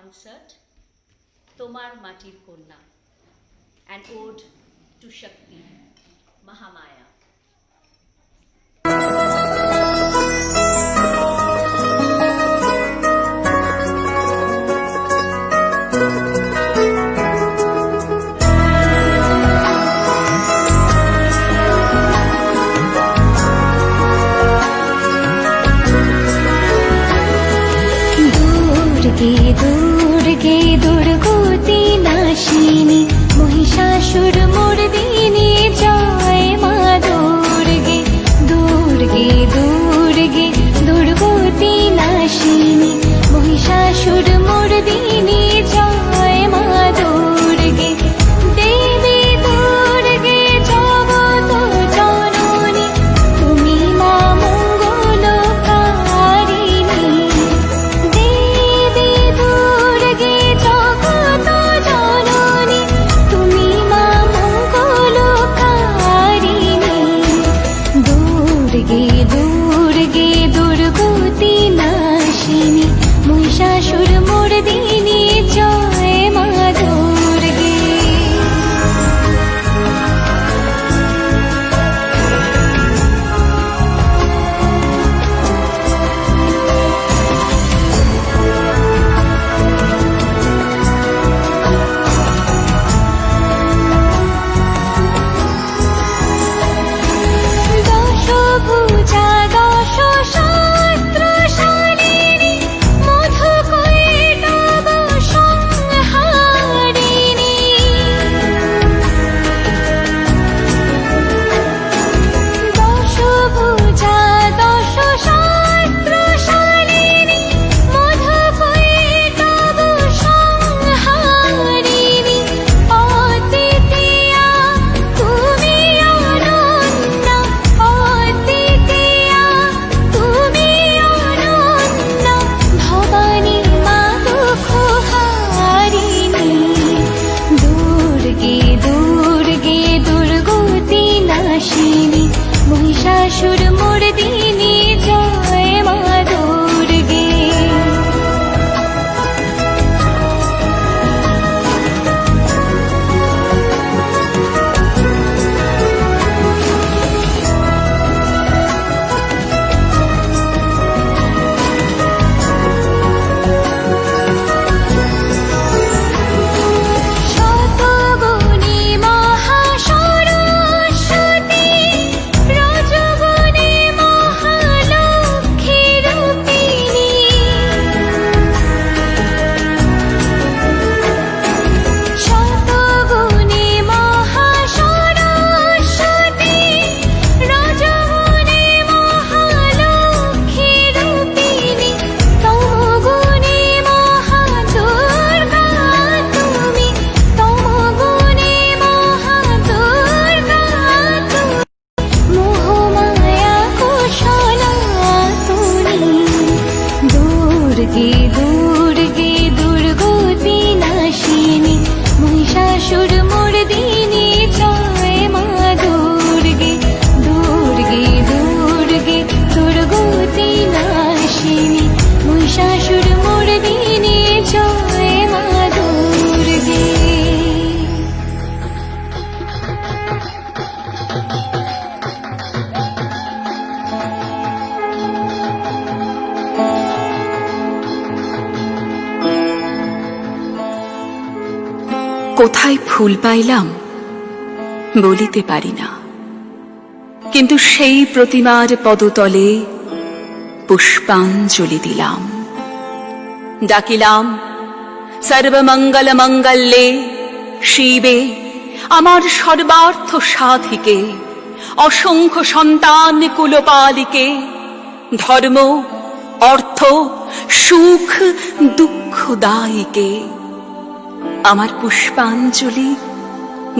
concert, Tomar Matir Konna, an ode to Shakti, Mahamaya. দুর্গে দুর্গতি নাশিনী মহিষাসুর মর্দিনী জয় মা দুর্গে দুর্গে দুর্গে দুর্গতি নাশিনী মহিষাসুর মর্দিনী জয় মা দুর্গে দেবী দুর্গে জগত জননী তুমি মা মঙ্গলকারিণী দেবী দুর্গে জগত জননী তুমি মা মঙ্গলকারিণী দুর্গে দুর্গে দুর্গতি নাশিনী মহিষাসুর মর্দিনী জয় মা দুর্গে দশভুজা দশ শাস্ত্রশালিনী মধুকৈটভ সংহারিণী দশভুজা দশ শাস্ত্রশালিনী মধুকৈটভ সংহারিণী অদ্বিতীয়া তুমি অনন্যা অদ্বিতীয়া তুমি অনন্যা ভবানী মা দুঃখহারিণী দুর্গে দুর্গে দুর্গতি নাশিনী মহিষাসুর মর্দিনী জয় মা দুর্গে শতগুণী মহাসরস্বতী রজগুণী মহালক্ষ্মী রূপিণী শতগুণী মহাসরস্বতী রজগুণী মহালক্ষ্মী রূপিণী তমগুণী মহাদুর্গা তুমি তমগুণী মহাদুর্গা তুমি মোহমায়া কুশলা তুমি দুর্গে দুর্গে দুর্গতি নাশিনী মহিষাসুর মর্দিনী জয় মা দুর্গে দুর্গে দুর্গে দুর্গতি নাশিনী মহিষাসুর মর্দিনী জয় মা দুর্গে কোথায় ফুল পাইলাম বলিতে পারি না, কিন্তু সেই প্রতিমার পদতলে পুষ্পাঞ্জলি দিলাম। ডাকিলাম সর্বমঙ্গল মঙ্গলে শিবে, আমার সর্বার্থ সাধিকে, অসংখ্য সন্তান কুলপালিকে, ধর্ম অর্থ সুখ দুঃখদায়িকে। আমার পুষ্পাঞ্জলি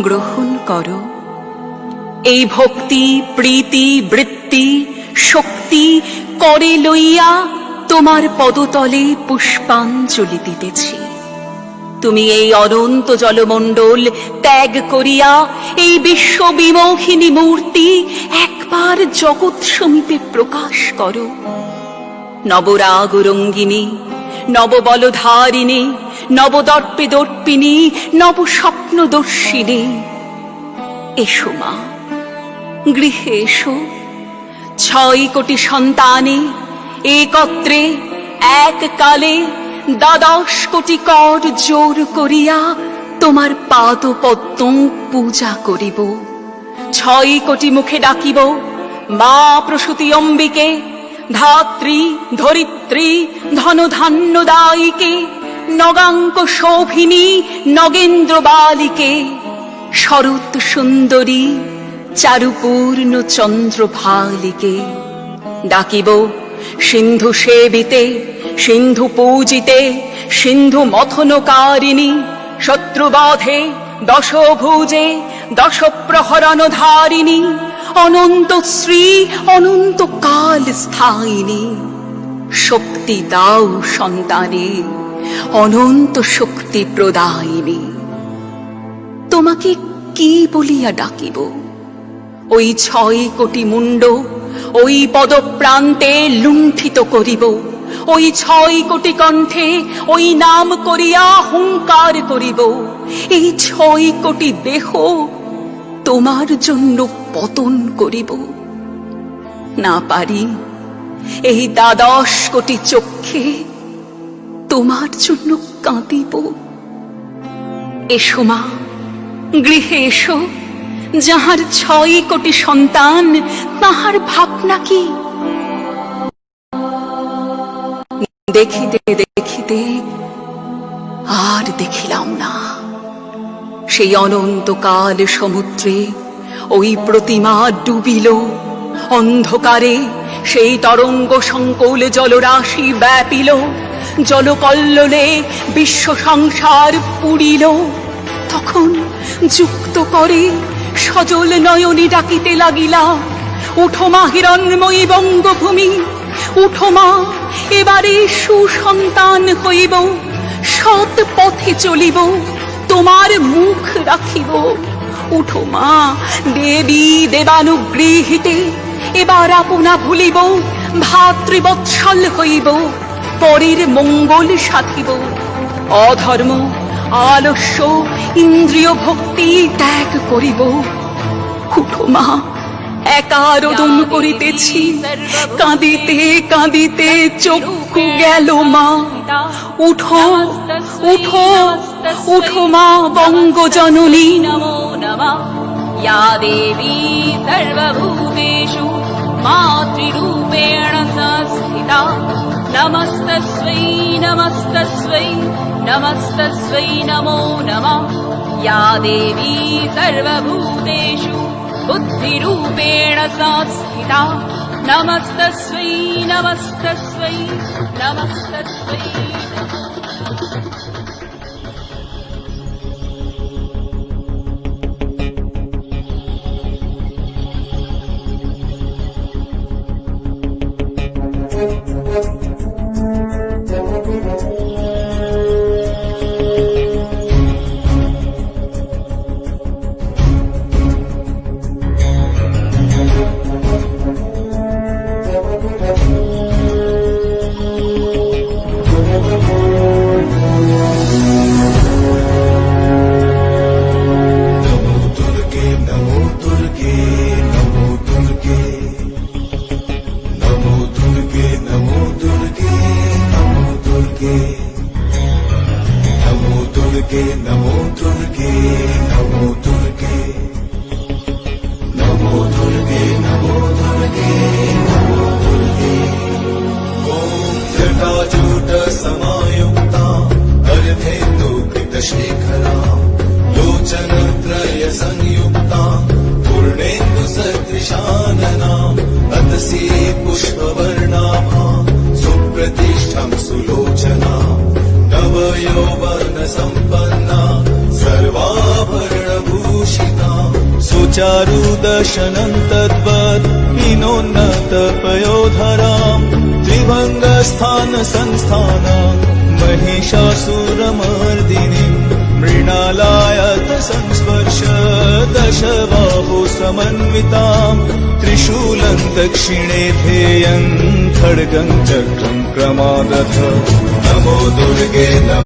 গ্রহণ করো। এই ভক্তি প্রীতি বৃত্তি শক্তি করে লইয়া তোমার পদতলে পুষ্পাঞ্জলি দিতেছি। তুমি এই অনন্ত জলমণ্ডল ত্যাগ করিয়া এই বিশ্ব বিমোহিনী মূর্তি একবার জগৎ সমীপে প্রকাশ করো। নবরাগ রঙ্গিনী, নববলধারিণী, নবদর্পে দর্পিনী, নব স্বপ্ন দর্শিনী। এসো মা, গৃহে এসো। 6 কোটি সন্তানে একত্রে এককালে 12 কোটি কর জোর করিয়া তোমার পাদ পদ্ম পূজা করিব। 6 কোটি মুখে ডাকিব, মা প্রসূতি অম্বিকে, ধাত্রী ধরিত্রী ধনধান্য দায়িকে, নগাঙ্ক শোভিনী নগেন্দ্র বালিকে, শরৎ সুন্দরী চারুপূর্ণ চন্দ্র ভালিকে। ডাকিব সিন্ধু সেবিতে, সিন্ধু পূজিতে, সিন্ধু মথনকারিণী, শত্রুবাধে দশভুজে, 10 প্রহরণ ধারিণী, অনন্ত শ্রী অনন্ত কাল স্থায়িনী। শক্তি দাও সন্তানে, অনন্ত শক্তি প্রদায়িনী। তোমাকে কি বলিয়া ডাকিব? ওই 6 কোটি মুন্ড ওই পদপ্রান্তে লুণ্ঠিত করিব। ওই 6 কোটি কণ্ঠে ওই নাম করিয়া হুঙ্কার করিব। এই 6 কোটি দেহ তোমার জন্য পতন করিব। না পারি এই 12 কোটি চক্ষে তোমার জন্য কাঁদিব। এসো মা, গৃহে এসো। যাহার 6 কোটি সন্তান, তাহার ভাবনা কি? দেখিতে দেখিতে আর দেখিলাম না। সেই অনন্তকাল সমুদ্রে ওই প্রতিমা ডুবিল। অন্ধকারে সেই তরঙ্গ সংকুল জলরাশি ব্যাপিল। জলকল্লোলে বিশ্ব সংসার পুরিল। তখন যুক্ত করে সজল নয়নে ডাকিতে লাগিলা, উঠো মা হিরণ্ময়ী বঙ্গভূমি, উঠো মা, এবারে সুসন্তান হইব, সৎ পথে চলিব, তোমার মুখ রাখিব। উঠো মা, দেবী দেবানুগৃহীতে, এবার আপনা ভুলিব, ভাতৃবৎসল হইব, পরের মঙ্গল সাধিব। অধর্ম আলস্য ইন্দ্রিয় ভক্তি ত্যাগ করিব। উঠো মা, একা রোদন করিতেছি, কাঁদিতে কাঁদিতে চক্ষু গেল মা। উঠো উঠো উঠো মা বঙ্গজননী। নমো নমঃ या देवी सर्वभूतेषु मातृरूपेण संस्थिता। नमस्तस्यै नमस्तस्यै नमस्तस्यै नमो नमः या देवी सर्वभूतेषु बुद्धिरूपेण संस्थिता। नमस्तस्यै नमस्तस्यै नमस्तस्यै। चारुदशनं तद्वत् हिनोन्नतपयोधरां त्रिभङ्गस्थानसंस्थानां महिषासुरमर्दिनीं मृणालायत संस्पर्श दशबाहु समन्वितां त्रिशूलं दक्षिणे ध्येयं खड्गं चक्रं क्रमादथ। नमो दुर्गे नमः।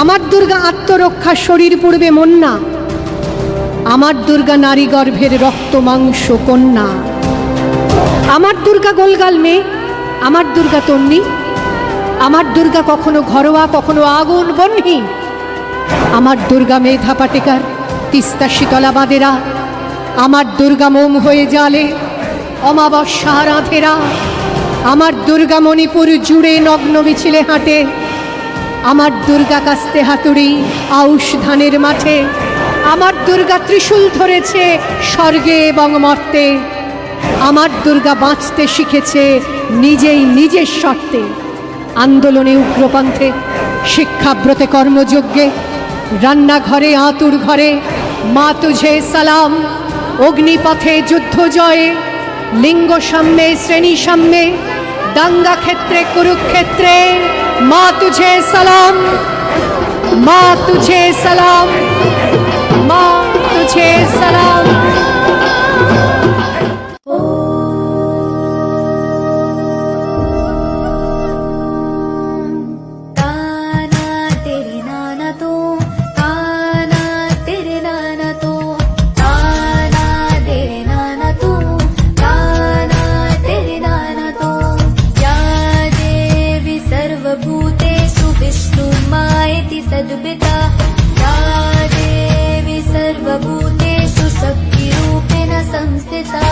আমার দুর্গা আত্মরক্ষা শরীর পূর্বে মন না, আমার দুর্গা নারী গর্ভের রক্ত মাংস কন্যা। আমার দুর্গা গোলগাল মেয়ে, আমার দুর্গা তন্নি, আমার দুর্গা কখনো ঘরোয়া কখনো আগুন বহ্নি। আমার দুর্গা মেধা পাটেকার, তিস্তা শীতলা বাঁধেরা, আমার দুর্গা মোম হয়ে জালে অমাবস্যা রাধেরা। আমার দুর্গা মণিপুর জুড়ে নগ্ন মিছিলে হাঁটে, আমার দুর্গা কাস্তে হাতুড়ি আউশ ধানের মাঠে। আমার দুর্গা ত্রিশূল ধরেছে স্বর্গে এবং মর্তে, আমার দুর্গা বাঁচতে শিখেছে নিজেই নিজের শর্তে। আন্দোলনে উগ্রপন্থে, শিক্ষাব্রতে কর্মযজ্ঞে, রান্নাঘরে আতুর ঘরে মা তুঝে সালাম। অগ্নিপথে যুদ্ধ জয়ে, লিঙ্গ সাম্যে শ্রেণী সাম্যে, দাঙ্গা ক্ষেত্রে কুরুক্ষেত্রে মা তুঝে সালাম, মা তুঝে সালাম, মা তুঝে সালাম। ताना तेरे नाना तो, ताना तेरे नाना तो, ताना तेरे नाना तो, ताना तेरे नाना तो। या देवी सर्वभूतेषु विष्णुर्मायेति सद्भिता, या देवी सर्वभूतेषु शक्तिरूपेण संस्थिता।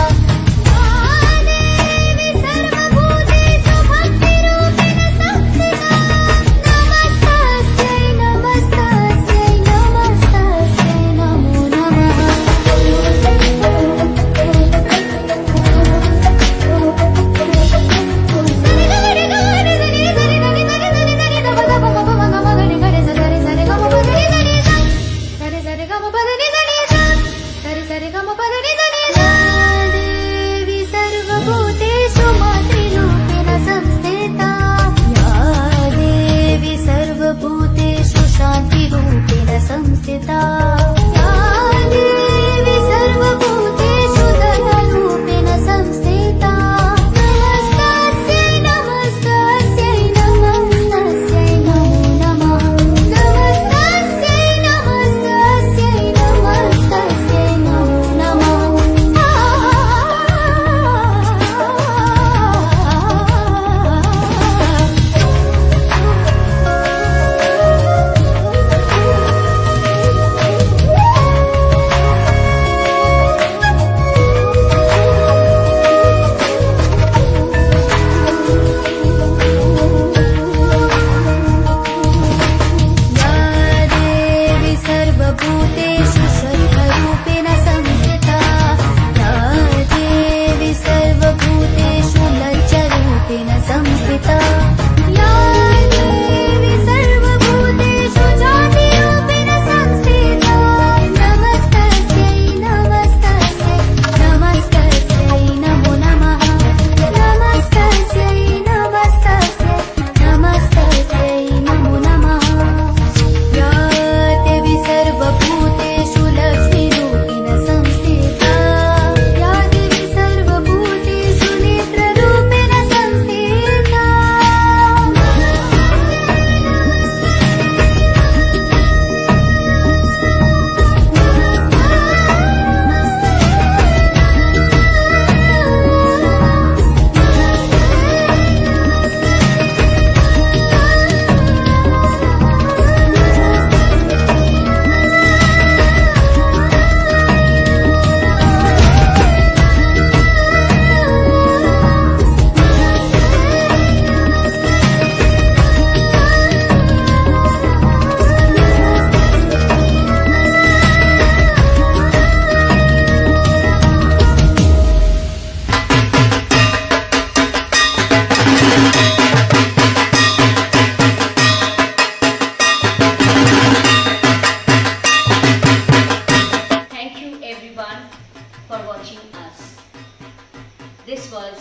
This was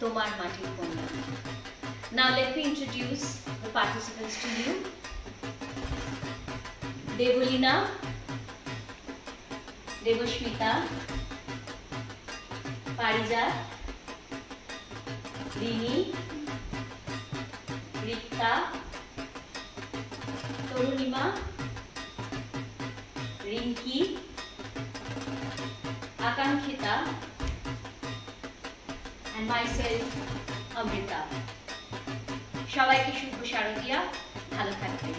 Tomar Mati Konda. Now let me introduce the participants to you. Devolina, Devoshmita, Parijat, Rini, Rikta, তরুণিমা, Rinki, আকাঙ্ক্ষিতা, and myself, Amrita. সবাইকে শুভ শারদিয়া, ভালো থাকবেন।